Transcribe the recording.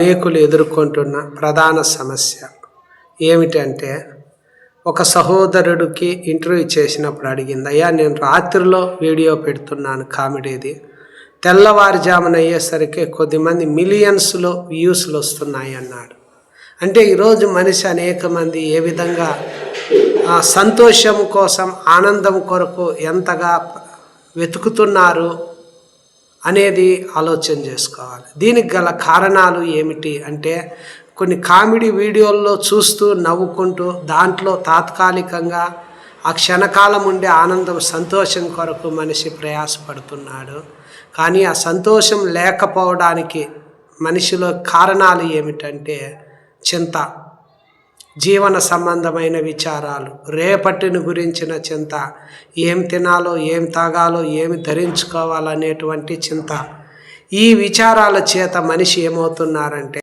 అనేకులు ఎదుర్కొంటున్న ప్రధాన సమస్య ఏమిటంటే, ఒక సహోదరుడికి ఇంటర్వ్యూ చేసినప్పుడు అడిగింది, అయ్యా నేను రాత్రిలో వీడియో పెడుతున్నాను కామెడీది, తెల్లవారుజామున అయ్యేసరికి కొద్దిమంది మిలియన్స్లో వ్యూస్లు వస్తున్నాయి అన్నాడు. అంటే ఈరోజు మనిషి అనేక మంది ఏ విధంగా సంతోషం కోసం, ఆనందం కొరకు ఎంతగా వెతుకుతున్నారు అనేది ఆలోచన చేసుకోవాలి. దీనికి గల కారణాలు ఏమిటి అంటే, కొన్ని కామెడీ వీడియోల్లో చూస్తూ నవ్వుకుంటూ దాంట్లో తాత్కాలికంగా ఆ క్షణకాలం ఉండే ఆనందం, సంతోషం కొరకు మనిషి ప్రయాసపడుతున్నాడు. కానీ ఆ సంతోషం లేకపోవడానికి మనిషిలో కారణాలు ఏమిటంటే చింత, జీవన సంబంధమైన విచారాలు, రేపటిని గురించిన చింత, ఏం తినాలో, ఏం తాగాలో, ఏమి ధరించుకోవాలనేటువంటి చింత. ఈ విచారాల చేత మనిషి ఏమవుతున్నారంటే